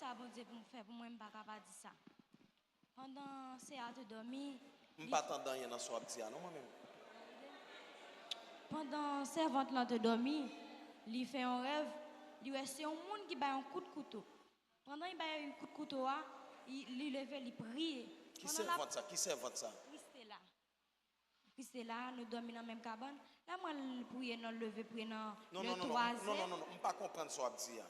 ça, bon Dieu, pour me faire, pour moi, je ne peux pas dire ça. Pendant c'est à te dormir. Je ne pas attendre rien dans ce soir, non, moi-même. Pendant servante là te dormir, il fait un rêve, c'est un monde qui bat un coup de couteau. Pendant il bat un coup de couteau, il lève, il prie. Qui servante ça? Qui servante ça? Christella, nous dormons dans la même cabane. Là, moi, je prie dans le lever, prie dans le troisième. Non, je ne pas comprendre ce que tu dis.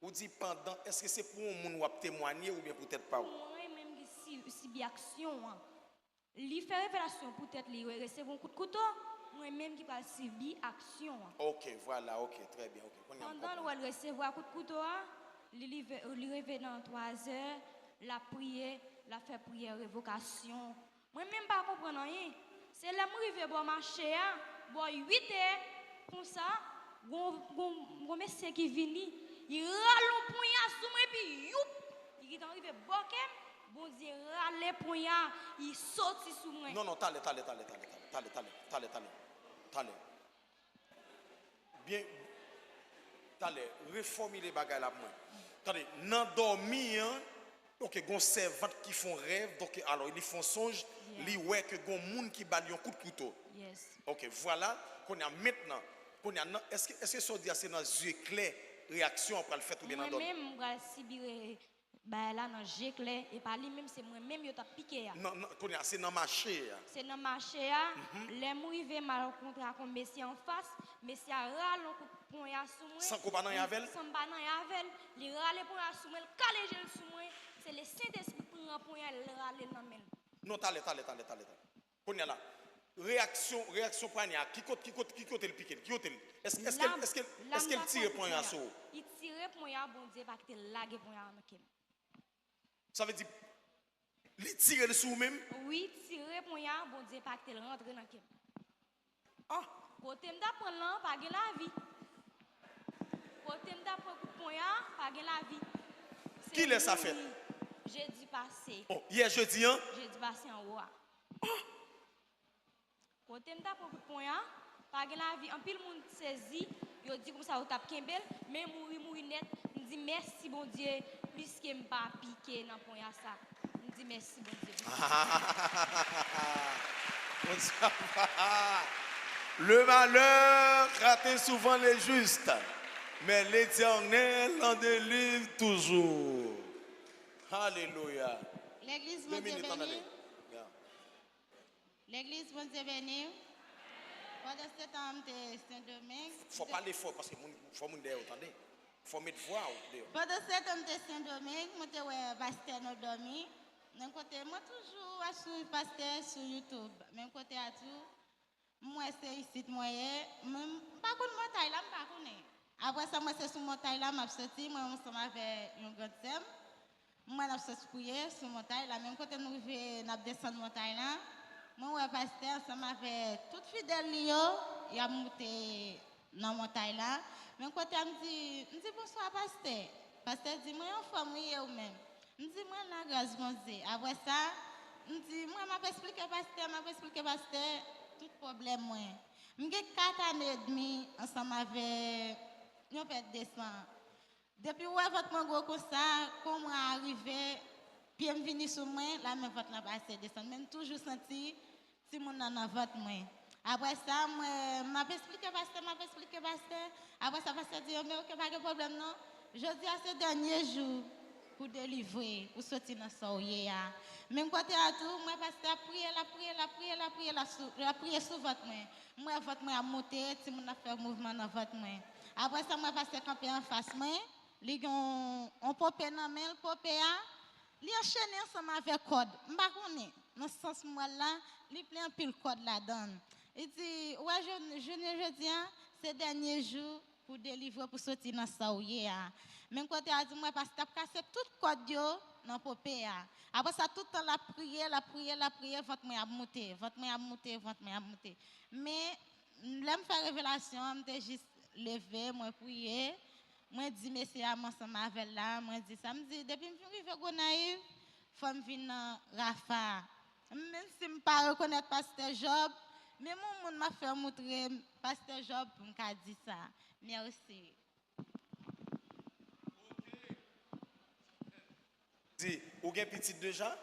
Ou dit pendant, est-ce que c'est pour un monde qui témoigner ou bien peut-être pas? Moi-même, si bien action. Il fait révélation, peut-être, il recevoir un coup de couteau. Moi-même qui va subir action. Ok, voilà, ok, très bien. Okay. Pendant qu'il recevoir un coup de couteau, il revient dans 3 heures, la prière, la fait prière, révocation. Moi-même pas comprendre rien. C'est là que je vais bon marché, bon 8 heures, comme ça, bon monsieur qui vient, il râle le poignard sous moi, puis youp, il est arrivé bokem, bon Dieu râle le poignard, il saute sous moi. Non, t'allez. Bien, t'allez, reformuler les bagages là, moi. Attendez, non dormir, ok, gon servante qui font rêve, donc alors ils font songe, ils ouais que gon monde qui bat un coup de couteau. Yes. Ok, voilà qu'on a maintenant, est-ce que ça dit c'est dans yeux clairs réaction après le fait ou bien dans moi-même moi sibiré bah là dans yeux clair et pas lui même c'est moi-même yo t'a piqué. Non, c'est dans marché. C'est dans marché les m'rivé mal rencontré comme monsieur en face, monsieur râle un coup de poing sous moi. Sans combat dans yavel. Sans combat dans yavel, il râle pour sous moi, calé gel sous moi, c'est le Saint-Esprit pour prend poing râle dans main. Non, t'allez. On est là. Réaction poignard. Qui côté le piqué? Est-ce qu'elle tire poignard sur? Il tire poignard bon Dieu parce que lague poignard dans kem. Ça veut dire il tire le sous même? Oui, tire poignard bon Dieu parce que rentre dans kem. Ah, côté m'da prendre là pas gain la vie. Côté m'da prendre coup de poignard pas gain la vie. Qui laisse ça fait? Jeudi passé. Oh, hier jeudi hein? Jeudi passé en roi. Côté m'da prendre coup de poignard pas gain la vie. En pile monde saisi, yo dit comme ça au tape kembel, mais mourir net, me dit merci bon Dieu puisque m'pas piqué dans poignard ça. Me dit merci bon Dieu. Le malheur rate souvent les justes, mais l'Éternel en délivre toujours. Alléluia. L'église bon Dieu béni. L'église bon Dieu béni. Pendant ce temps, Saint-Domingue. Faut parler fort parce que faut mon dire entendez. Faut mettre voix dehors. Pendant ce temps, Saint-Domingue, moi te ouais pasteur nous dormi. Même côté moi toujours sur pasteur sur YouTube. Même côté à tout. Moi c'est ici moyen, même pas contre montagne là, pas connais. Après ça moi c'est sur montagne là, m'a sorti moi ensemble avec un grand thème. Moi n'a sorti prier sur montagne là, même côté nous n'a descendre montagne là. Moi ouais pasteur ensemble avec tout fidèle yo, il a monté dans montagne là. Même côté me dit bonsoir pasteur. Pasteur dit moi en famille ou même. Me dit moi la grâce mon Dieu. Après ça, me dit moi m'a expliquer pasteur tout problème moi. J'ai 4 années et demie ensemble avec un père descend. Depuis ouais votre gros comme ça, comment arrivé puis me venir sur moi, là même votre n'a passé descendre, même toujours senti si mon dans votre moi. Après ça, moi m'a expliqué pasteur. Après ça pasteur dit mais OK, pas de problème non. Je dis à ce dernier jour pour délivrer, pour sortir dans ça. Même côté à tout, moi pasteur la prière sur votre main. Moi votre main a monté, si mon a fait mouvement dans votre main. Après ça moi pasteur camper en face main, li on popé dans main, le popé a, li enchaîné ensemble avec code. M'pa connait, dans ce sens moi là, li plein pile code là-dedans. Il dit ouais je dis ces derniers jours pour délivrer pour sortir dans ça. Même quand tu as dit moi parce que tu as cassé tout code dans popé. Après ça tout le temps la prière, votre main a monté. Mais là me faire révélation, me juste levé, moi prier, moi dit monsieur ensemble avec là, moi dit ça me dit depuis me arriver Gonaïve, faut me venir dans Rafa. Même si me pas reconnaître pasteur Job, mais mon monde m'a fait montrer pasteur Job pour me dire ça. Merci. Dis, ou avez petit déjà?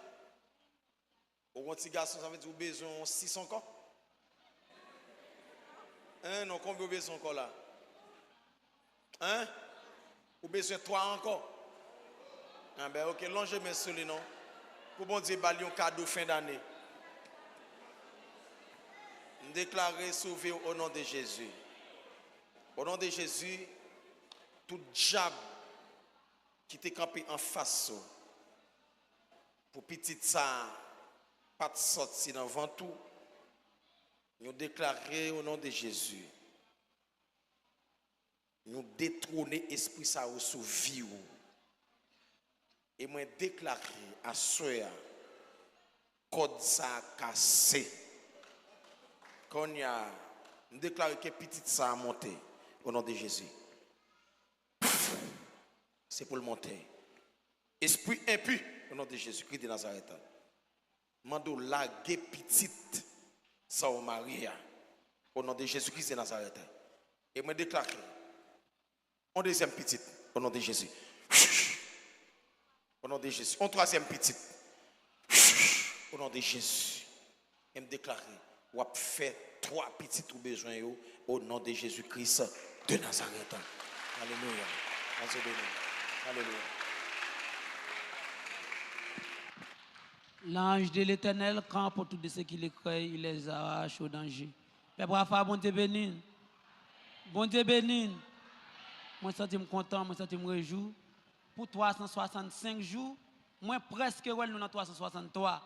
Ou un petit garçon, ça veut dire ou besoin 6 encore? Hein, non, combien vous besoin encore là? Hein? Ou besoin 3 encore? Ah ben ok, l'enjeu mais celui non. Pour bon Dieu, bali un cadeau fin d'année. Déclarer sauvé au nom de Jésus. Au nom de Jésus, tout diable qui t'est campé en face pour petit ça pas de sortir dans vent tout. Nous déclarer au nom de Jésus. Nous détrôner esprit ça sous vie. Et moi déclarer à ceux code ça cassé. Quand il y a déclaré que petit ça a monté au nom de Jésus. C'est pour le monter. Esprit impur au nom de Jésus-Christ de Nazareth. Mando laguer petite ça au Maria au nom de Jésus-Christ de Nazareth. Et moi déclarer en deuxième petite au nom de Jésus. Au nom de Jésus. En troisième petite. Au nom de Jésus. Et me déclarer ou a fait 3 petites ou besoin au nom de Jésus-Christ de Nazareth. Alléluia. Alléluia. L'ange de l'Éternel campe pour tous ceux qui les croient, il les arrache au danger. Père Rafa, bon Dieu béni. Bon Dieu béni. Moi, je suis content, moi, je suis réjoui. Pour 365 jours, moi, presque, nous dans 363.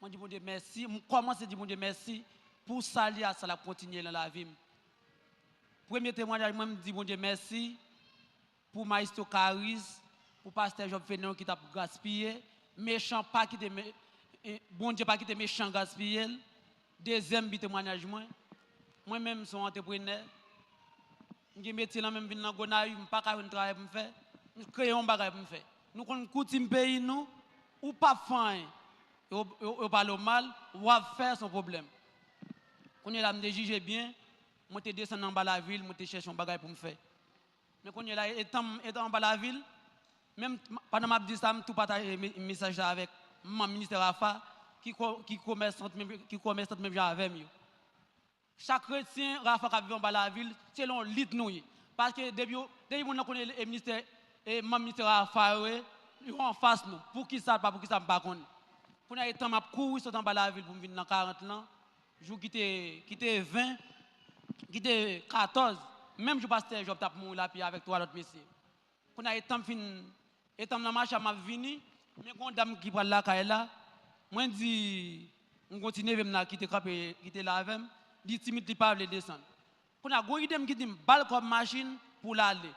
Moi, je dis, bon Dieu, merci. Je commence à dire, bon Dieu, merci pour saluer à ça, la continuer dans la vie. Premier témoignage, moi, je dis, bon Dieu, merci pour Maestro Caris, pour Pasteur Job Fénéon qui t'a gaspillé. Méchant, pas qui te bon Dieu, pas qui te méchant gaspillé. Deuxième témoignage, moi-même, je suis entrepreneur. Je suis métier dans même dans Gonaï, je ne pas un travail pour faire. Je crée un bagage pour faire. Nous connaissons coutume pays nous ou pas fin. Ou parle mal, ou faire son problème. Quand est là me juger bien, moi te descendre en bas la ville, moi te chercher un bagage pour me faire. Mais quand est là étant en bas la ville, même pendant m'a dit ça, tout partager message avec mon ministre Rafa qui commerce même avec moi. Chaque chrétien Rafa qui vit en bas la ville, selon lit nous parce que depuis on connaît le ministère et mon ministre Rafa ils en face nous pour qui ça pas connaît. Pour nous étant m'a courir sur en bas la ville pour venir dans 40 ans, jour qui était 20, qui était 14, même je pasteur job tape mon la puis avec toi l'autre monsieur. Pour nous étant dans marche m'a vini, mais quand dame qui parle là moi dit on continue même quitter là avec dit timide il pas descendre. Pour nous go idem qui dit balle comme machine pour l'aller.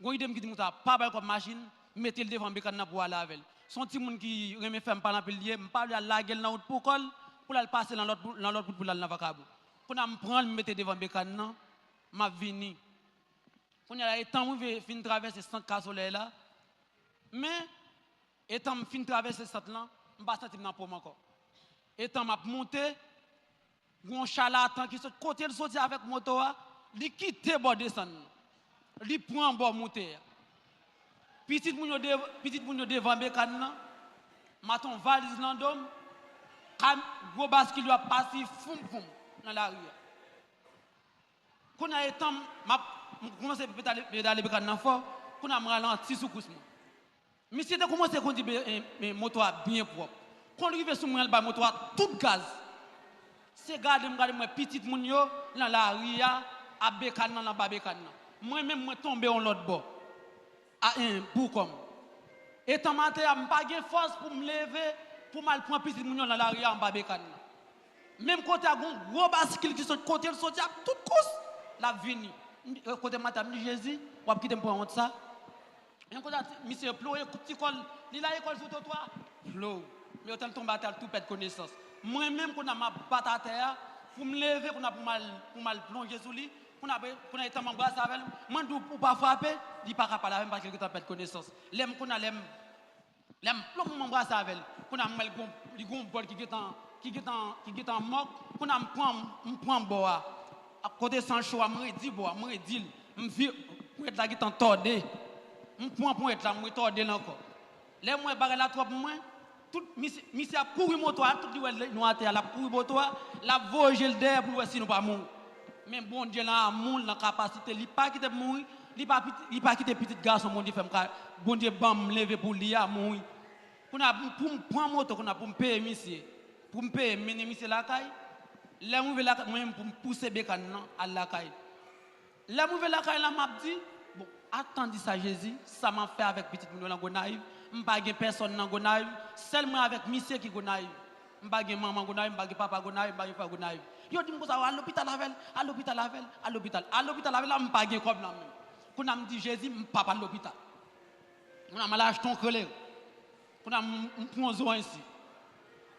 Go idem qui dit pas balle comme machine, mettez le devant bécane pour aller avec. Son petit monde qui remet femme par la pilier, me parle à la gueule dans pour col pour la passer dans l'autre pour la navacabo. Pour nous prendre mettre devant bécane m'a vini. Pour nous étant on fin traverser centre casolet là. Mais étant fin traverser centre là, on pas sentir dans pomme encore. Étant m'a monter un charlatan qui saute côté le sortir avec moto li quitter bord descendre. Li prend bord monter. Petit moun yo devant bécane nan, maton valise nan dom, gros bascule a passé foum dans la rue. Qu'on a étant m'a commencé pédaler bécane nan fort, qu'on a ralenti sous coussin. Monsieur de commencer conduire moto bien propre. Quand arrive sur moi ba moto tout gaz. C'est garder moi petit moun yo dans la rue a bécane nan ba bécane nan. Moi même moi tomber en l'autre bord. Pour comme étant matin je pas de force pour me lever pour mal prendre petit moun dans la rue en babécane même côté a gros bascule qui saute côté saute à toute course la vini côté matin me Jésus ou quitter pour honte ça un côté monsieur pleurer petit col il a école sur trottoir pleu mais autant tomber à terre tout perdre connaissance moi même qu'on a ma batte à terre pour me lever qu'on a pour mal plonger sous lui qu'on a été m'embrasser avec moi pour pas frapper dit pas parler même parce que tu as perdu connaissance l'aime qu'on a l'aime plomb m'embrasser avec qu'on a mal gon bol qui est en moque qu'on a me prend bois à côté sans choix me dit bois me dit me vie pour être là qui t'en tordé me prend pour être là me tordé encore Les moins barré la trop moins. Tout monsieur a couru moto, tout dit nous a la couru moto, la voge le derrière pour si nous pas mourir. Mais bon Dieu là monde la capacité, il pas quitter mourir, il pas quitter petit garçon mon Dieu fait bon Dieu bam lever pour lui à mourir. Pour prendre moto pour me payer monsieur, pour me payer monsieur la caille. Les mauvais la moi pour pousser bécan à la caille. Les mauvais la caille la m'a dit bon attendez ça Jésus, ça m'a fait avec petit monde dans Gonaïve. M'pa gen personne dans Gonaïve, seulement avec monsieur qui Gonaïve. M'pa gen maman Gonaïve, m'pa gen papa Gonaïve, m'pa gen frère Gonaïve. Yo dit m'ko ça à l'hôpital avec, à l'hôpital avec, à l'hôpital. À l'hôpital avec là m'pa gen comme là même. Quand on me dit Jésus, m'pa pas à l'hôpital. On a malade ton crelé. Quand on prend zo ici.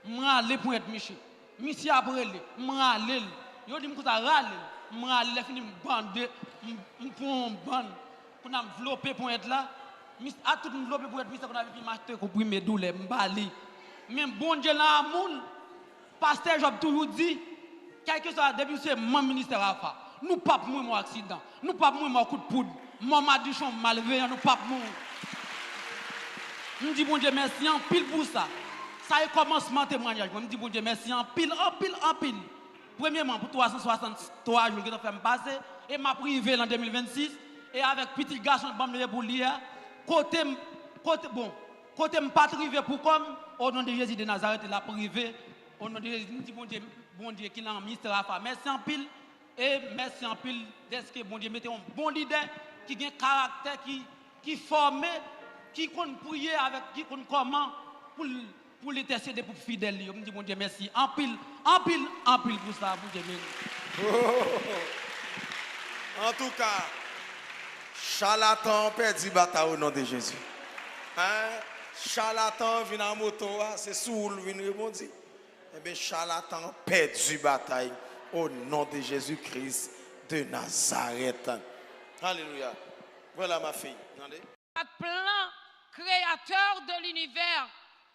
M'aller pour être monsieur. Monsieur après le, m'aller. Yo dit m'ko ça rale, m'aller fini m'bande, m'prend bande. Quand on enveloppé pour être là. À tout le monde pour être ministre qu'on a vu m'acheter comprimer douleur m'bali même bon Dieu là moun pasteur Job toujours dit quelque soit depuis c'est mon ministère Rafa nous pas mourir mon accident nous pas mourir mon coup de poudre mon madichon malveillant nous pas mourir me dit bon Dieu merci en pile pour ça ça est commencement témoignage me dit bon Dieu merci en pile premièrement pour 363 jours que tu fait me passer et m'a privé en 2026 et avec petit garçon de pour lire côté me pas privé pour comme au nom de Jésus de Nazareth la privé au nom de Jésus dit bon Dieu qui l'a ministère Rafa merci en pile et merci en pile d'est-ce que bon Dieu mettez un bon leader qui a un caractère qui formé qui compte prier avec qui compte comment pour l'intercéder pour fidèle me dit bon Dieu merci en pile pour ça bon Dieu merci. En tout cas charlatan perdu bataille au nom de Jésus. Hein? Charlatan vient en moto, c'est soul vient répondre. Eh bien, charlatan perdu bataille au nom de Jésus-Christ de Nazareth. Alléluia. Voilà ma fille. Attendez. Plan créateur de l'univers,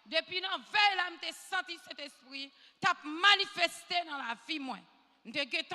depuis la veille là, je senti cet esprit, t'a manifesté dans la vie moi. Je t'ai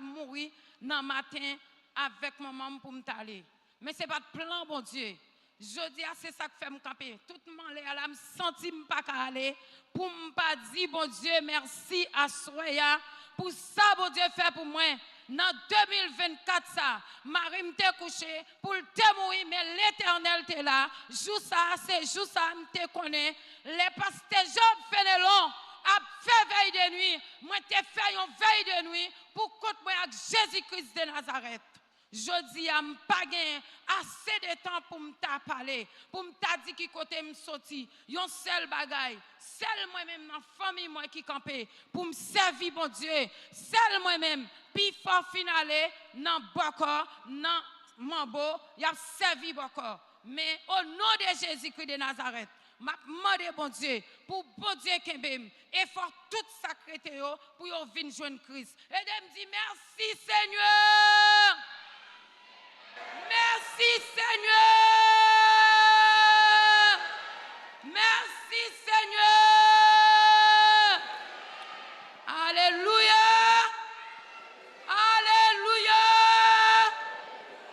mourir dans le matin avec maman pour me taler. Mais ce n'est pas de plan, bon Dieu. Je dis, c'est ça que fait me camper. Tout le monde là, me senti pas aller pour me pas dire, bon Dieu, merci à Soya pour ça, bon Dieu, fait pour moi. Dans 2024, ça, Marie m'te couché pour te mourir, mais l'Éternel t'est là. Jour ça, c'est jour ça, m'te connaît. Les pasteurs Job Fénélon a fait veille de nuit. Moi, t'ai fait une veille de nuit pour contre moi avec Jésus-Christ de Nazareth. Je dis à pas assez de temps pour me parler, pour me dire qui côté me sorti. Yon seul bagaille, seul moi-même dans la famille moi qui campé pour me servir bon Dieu. Seul moi-même, puis fort finale dans Boko, dans Mambo, y a servi Boko. Mais au nom de Jésus-Christ de Nazareth, m'a demandé bon Dieu pour bon Dieu kembem et fort tout sacré pour yo vinn joindre Christ. Et de me dit merci Seigneur. Merci Seigneur. Merci Seigneur. Alléluia. Alléluia.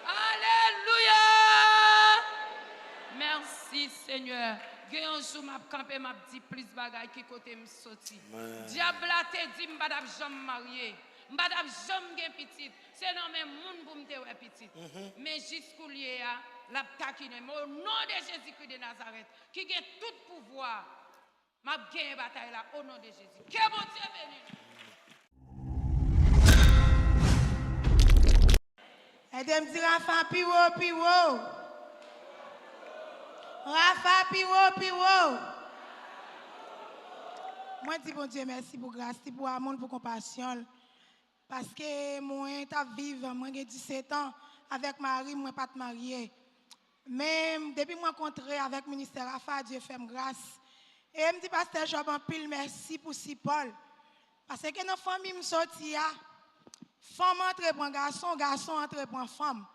Alléluia. Merci Seigneur. Un jour m'a campé m'a dit plus bagaille qui côté me sorti. Diable a te dit m'badab jamais marié. M'badab jamais gen petite. C'est non même moun pour me te petite. Mais jusqu'au lié la taquine au nom de Jésus-Christ de Nazareth qui a tout pouvoir. M'a gagné bataille là au nom de Jésus. Que bon Dieu bénisse. Et de me dire Rafa piwo. Rafa piwo. Moi dis bon Dieu merci pour grâce, pour amour, pour compassion. Parce que moi t'as vivre, moi j'ai 17 ans avec Marie, moi pas de marié. Mais depuis moi rencontré avec le ministère Rafa, Dieu fait grâce. Et me dit pasteur Job en pile merci pour si Paul. Parce que dans la famille me sorti femme entreprend garçon, garçon entreprend femme.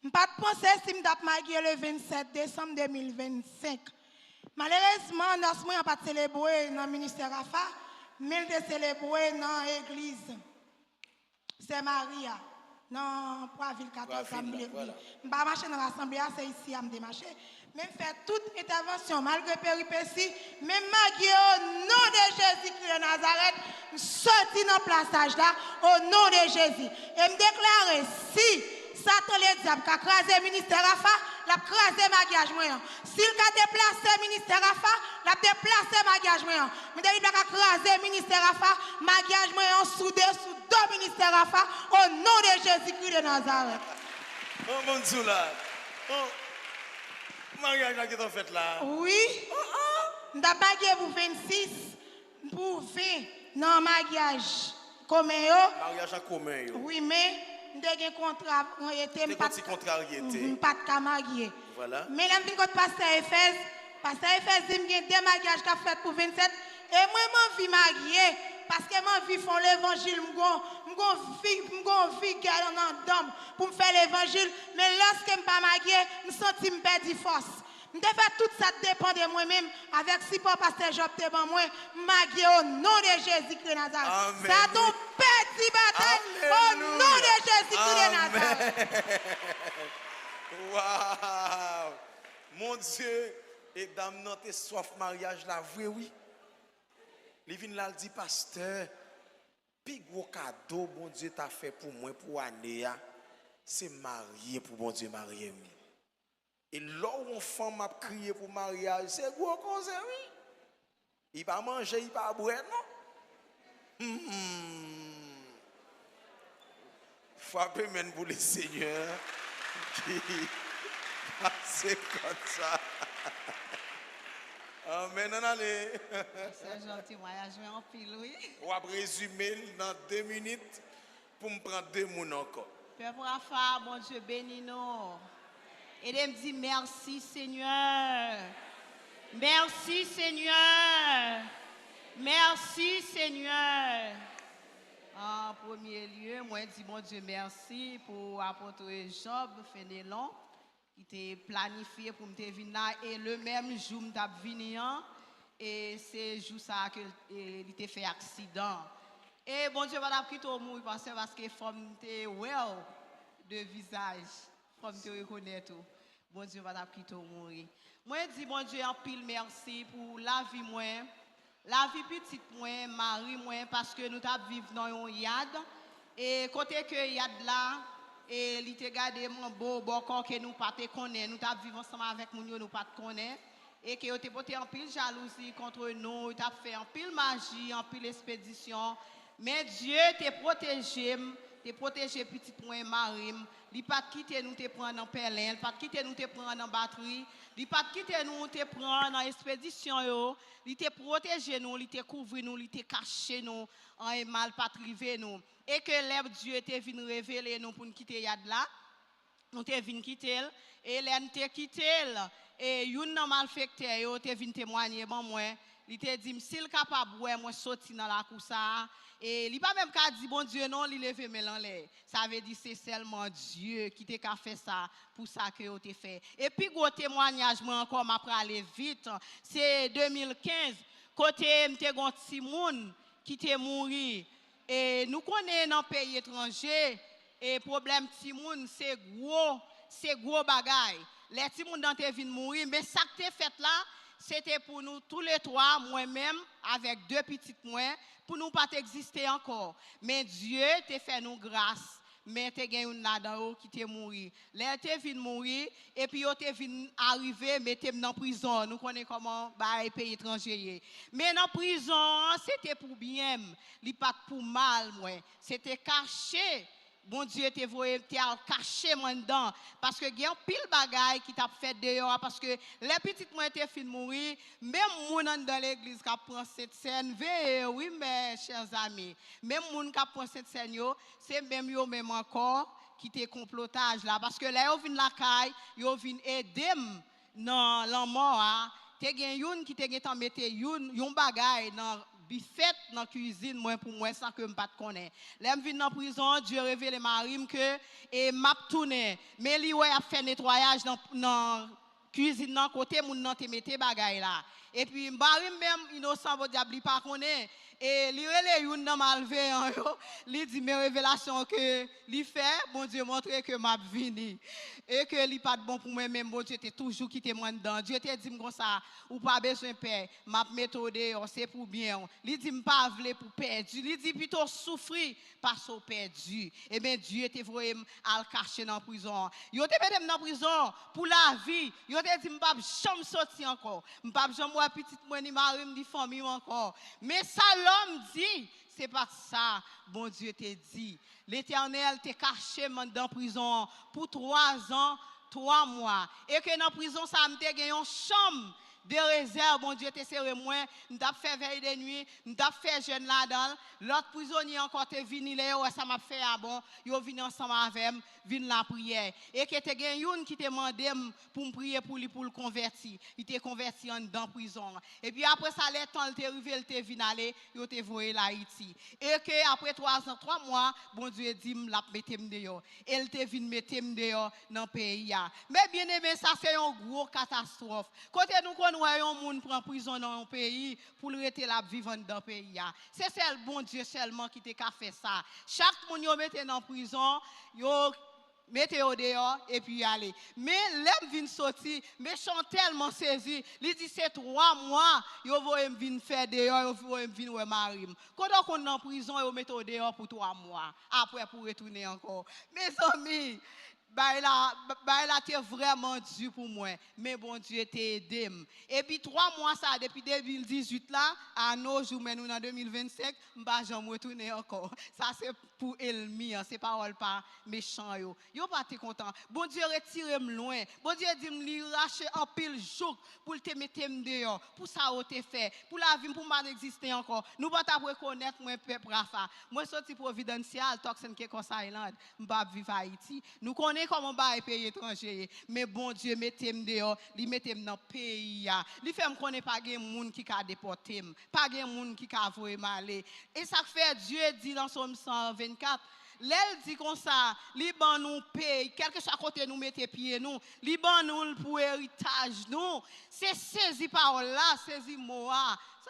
Je ne pas penser si je suis marié le 27 décembre 2025. Malheureusement, dans ce moment, je n'ai pas célébré dans le ministère Rafa, mais je célébré dans l'église. C'est Maria. dans Poiville 14, ça me Poiville, voilà. Je pas marcher dans l'assemblée, c'est ici à me démarcher. Même faire toute intervention, malgré péripéties, même Maggie, au nom de Jésus-Christ de Nazareth, je sorti dans le plaçage là, au nom de Jésus. Et me déclarer, si Satan le diable qui a crasé le ministère Rafa, l'a crasé mariage moyen. S'il a déplacé le ministère Rafa, l'a déplacé mariage moyen. Mais il a crasé le ministère Rafa, mariage moyen soudé sous deux ministères Rafa, au nom de Jésus-Christ de Nazareth. Oh mon Dieu là. Oh. Mariage là qui est en fait là. Oui. Nous avons marié pour 26, pour 20 dans le mariage commun. Mariage en commun. Oui, mais nous avons un contrat. Nous avons un contrariété. Pas de marié. Voilà. Mais là, je suis pasteur Éphèse. Pasteur Éphèse dit qu'il y a des mariages qu'il a fait pour 27. Et moi, je suis marié. Parce que moi, je fais l'évangile. Je suis garde pour faire l'évangile. Mais lorsque je ne suis pas marié, je sens que je perds force. Je fais tout ça dépend de moi-même. Avec si pas pasteur Job te ban moi, marié au nom de Jésus-Christ de Nazareth. Ça ton petit bataille au nom de Jésus-Christ de Nazareth. Waouh! Mon Dieu, et dame notre soif mariage là, oui. Les vins là dit pasteur, plus gros cadeau bon Dieu t'a fait pour moi pour année, c'est marier pour bon Dieu marier. Et là où une femme a crié pour mariage, c'est gros cause, oui. Il va manger, il va boire, non? Frappez même pour le Seigneur qui passe comme ça. Amen, allez. C'est gentil, voyage, mais en pile, oui. On va résumer dans 2 minutes pour me prendre 2 mots encore. Père Rafa, bon Dieu bénis nous. Et de me dire merci Seigneur. Merci Seigneur. Merci Seigneur. En premier lieu, moi je dis bon Dieu merci pour apôtre Job Fénélon qui était planifié pour me venir là et le même jour me t'a venu et c'est jour ça que il était fait accident. Et bon Dieu va quitter au mourir parce que femme était well de visage. Comme tu reconnais tout. Bon Dieu va quitter au mourir. Moi je dis bon Dieu en pile merci pour la vie moi. La vie petite moi, mari moi parce que nous t'a vivre dans un yad et côté que yad là et il te gardé mon beau corps que nous pas te connaît, nous t'a vivre ensemble avec moun nous pas te connaît et que te porté en pile jalousie contre nous, t'a fait en pile magie, en pile expédition. Mais Dieu t'a protégé petit point marim, il pas quitter nous te prendre en perlin, il pas quitter nous te prendre en batterie, il pas quitter nous te prendre en expédition yo, il te protégé nous, il te couvrir nous, il te caché nous en mal pas privé nous et que l'herbe Dieu te vinn révéler nous pour nous quitter yad là, nous te vinn quitter et l'en te quitter et une nan malfecteur yo te vinn témoigner bon moi, il te dit s'il capable ouais moi sorti dans la cour ça. Et il pas même qu'à dire bon Dieu non, il levé mais en l'air. Ça veut dire c'est seulement Dieu qui t'a fait ça pour ça que vous t'ai fait. Et puis gros témoignage moi encore m'après aller vite, c'est 2015 côté m'te gon petit monde qui t'est mouru et nous connaissons dans pays étranger et problème petit monde c'est gros bagaille. Les petits monde dans te vinn mourir mais ça que t'es fait là c'était pour nous tous les trois moi-même avec 2 petites moins pour nous pas exister encore. Mais Dieu t'a fait nous grâce. Mais t'es gagné une là-dedans qui t'est mouru. Là t'es venu mourir et puis t'es venu arriver mais t'es dans prison. Nous connaissons comment les pays étrangers. Mais dans prison c'était pour bien, li pas pour mal moi. C'était caché. Bon Dieu te voyé caché moi dedans parce que il y a pile bagaille qui t'a fait dehors parce que les petites moi étaient fin mourir même moun dans l'église qui prend cette scène oui mes chers amis même moun qui prend cette scène yo c'est même yo même encore qui te complotage là parce que là yo vinn la caille yo vinn aider dans la mort te gen youn qui te gen t'en mette yon bagaille dans bifette dans cuisine moi pour moi sans que me pas connaît. Là me vinn dans prison, Dieu révèle marim que et m'a tourné mais li ouais a fait nettoyage dans cuisine dans côté moun nan te mette bagaille là. Et puis marim même innocent bon diable pas connaît Et li rele youn nan malveillant yo, li dit mes révélations que li fait, bon Dieu montre que m'a vini. Et que li pas de bon pour moi même, bon Dieu t'es toujours quitté moi dedans. Dieu te dit comme ça, ou pas besoin père, m'a méthode, c'est pour bien. Li dit m'pas vle pour perdu, li dit plutôt souffrir parce que perdu. Et bien Dieu te voyé à le cacher dans prison. Yo te metté dans prison pour la vie. Yo te dit m'pas jamais sortir encore. M'pas jamais voir petite moi ni mari ni famille encore. Mais ça l'homme dit, c'est pas ça, bon Dieu te dit. L'Éternel t'a caché dans prison pour 3 ans, 3 mois. Et que dans prison, ça m'a gagné une chambre de réserve, bon Dieu te serré moi, m't'a fait veille de nuit, m't'a fait jeune là-dedans. L'autre prisonnier encore te vini là, ça m'a fait à bon, yo vini ensemble avec moi, vinn la prière. Et que te gen youn qui te demandé pour me prier pour lui pour le convertir. Il te converti en dans prison. Et puis après ça le temps il te arrivé, il te vinn aller, yo te voyé là Haïti. Et que après 3 ans, 3 mois, bon Dieu dit l'a mettem dehors. Elle te vinn mettem dehors dans pays. Mais bien aimé, ça c'est une grosse catastrophe. Côté nous qu'on voyons moun prend prison dans un pays pour le rester là vivant dans le pays. C'est seul bon Dieu seulement qui te ka fait ça. Chaque moun yo mette dans prison, yo mettez au dehors et puis allez. Mais l'homme vient sortir, méchant tellement saisi, il dit c'est 3 mois, yo voye vinn faire dehors, yo voye vinn ouais marim. Quand on est en prison, yo mette au dehors pour 3 mois. Après pour retourner encore. Mes amis, bah là t'es vraiment dur pour moi, mais bon Dieu t'a aidé. Et puis 3 mois ça depuis 2018 là à nos jours mais nous en 2025, m'pas jamais retourner encore. Ça c'est pour ennemi, c'est parole pas méchant yo. Yo pas te content. Bon Dieu retire-moi loin. Bon Dieu dit me li racher en pile jouk pour te mettre dehors. Pour ça o te fait. Pour la vie pour mal exister encore. Nous pas ta reconnaître moi peuple Rafa. Moi sorti providential Toxen Kekos Island, m'pas vivre Haïti. Nous connaît comment ba pays étranger, mais bon Dieu mettez-moi dehors, li mettez-moi dans pays. Li fait me connaît pas gen moun qui ka déporter, pas gen moun qui ka voyer malé. Et ça fait Dieu dit dans Somme 124, l'elle dit comme ça, Liban nous paye, quelque soit côté nous mettez pied nous, Liban nous pour héritage nous. C'est saisi parole là, saisi mot.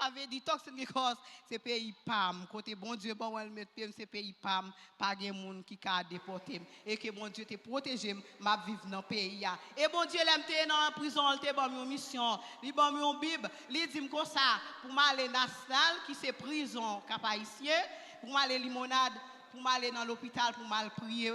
Ça veut dire que c'est pays PAM. Côté bon Dieu, bon, elle met c'est pays PAM. Pas de monde qui a déporté. Et que bon Dieu te protégé, m'a vivre dans le pays. Et bon Dieu, l'aime dans la prison, il te bon une mission. Il bon une Bible. Il dit comme ça, pour m'aller national, qui c'est prison, cap haïtien, pour m'aller limonade, pour m'aller dans l'hôpital, pour m'aller prier.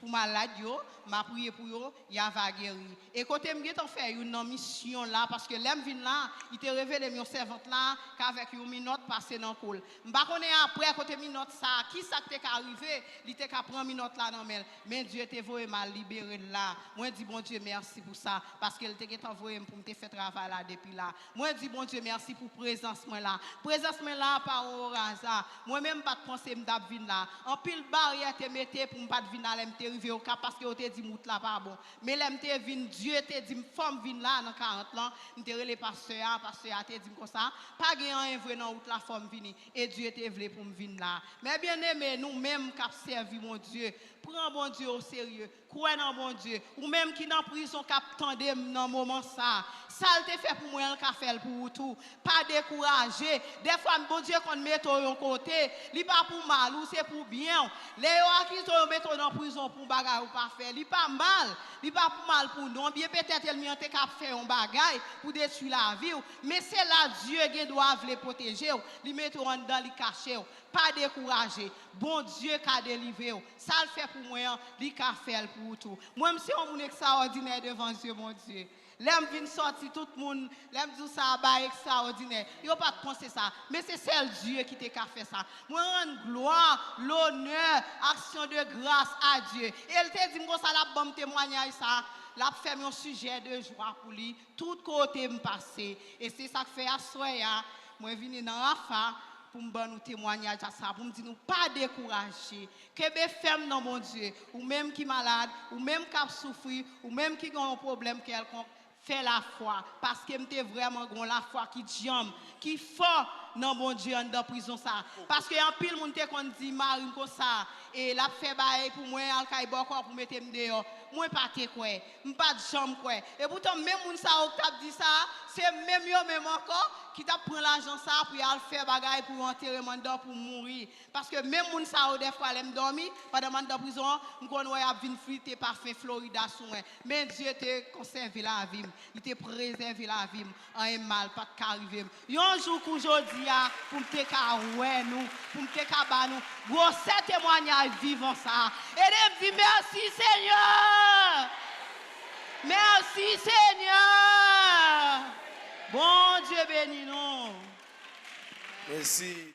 Pour malade yo, m'a prié pour yo, y a va guérir. Et côté m'gé t'en fait une mission là parce que l'aime vinn là, il te révélé mon servante là qu'avec une minute passer dans cool. M'pa connait après côté minute ça, qui ça t'est arrivé, il t'est qu'à prendre minute là dans mais Dieu t'est voyé mal libéré là. Moi dis bon Dieu merci pour ça parce qu'il t'est envoyé pour me faire travail là depuis là. Moi dis bon Dieu merci pour présence moi là. Présence moi là par au hasard. Moi même pas de penser m'd'a vinn là. En pile barrière te mettez pour m'pas vinn là au cap parce que on te dit mout là pas bon mais l'aime te vinn Dieu te dit femme vinn là dans 40 ans me te relé pasteur te dit comme ça pas gain un vrai dans route la femme vini et Dieu te voulait pour me vinn là mais bien aimé nous même cap servi mon Dieu prends bon Dieu au sérieux crois dans bon Dieu ou même qui dans prison cap tendez dans moment ça le te fait pour moi le fait pour tout pas décourager des fois bon Dieu qu'on met au côté li pas pour mal ou c'est pour bien les qui sont mettre dans prison pour bagarre ou pas faire li pas mal li pas pour mal pour non bien peut-être elle m'y cap faire un bagaille pour détruire la vie mais c'est là Dieu qui doit les protéger li mettre dans li cacher pas décourager bon Dieu qui a délivré ça le fait pour moi li ka faire pour tout moi c'est un monde extraordinaire devant Dieu mon Dieu. L'aime vient sortir tout le monde, l'aime dit ça va extraordinaire. Il a pas de penser ça, mais c'est seul Dieu qui t'a fait ça. Moi rendre gloire, l'honneur, action de grâce à Dieu. Et elle te dit comme ça la bon témoignage ça, l'a fait un sujet de joie pour lui, tout côté me passer et c'est ça que fait à soya, moi venir dans Rafa pour me donner un témoignage à ça, pour me dire, nous pas décourager, que be ferme dans mon Dieu, ou même qui malade, ou même qui a souffert, ou même qui a un problème quelconque, fait la foi, parce que m'te vraiment gon la foi qui jambe, qui fort, non bon Dieu en dans prison ça. Parce que en pile monde te kon dit Marie comme ça et l'a fait bail pour moi al kay boko pour mettre me dehors. Moi pas te quoi, pas de chambre quoi. Et pourtant même moun ça t'a dit ça, c'est même yo même encore qui t'a prend l'argent ça pour al faire bagaille pour enterrer mandat pour mourir. Parce que même moun ça des fois l'aime dormir pendant mandat prison, on connait a vinn friter parfum Florida sous moi. Mais Dieu te conservé la vie, il te préservé la vie, un mal pas qu'arriver. Un jour qu'aujourd'hui pour me te ka ouais nous, pour me te ka ba nous, gros témoignage vivant ça. Et me dit merci Seigneur. Merci Seigneur. Bon Dieu béni nous. Merci.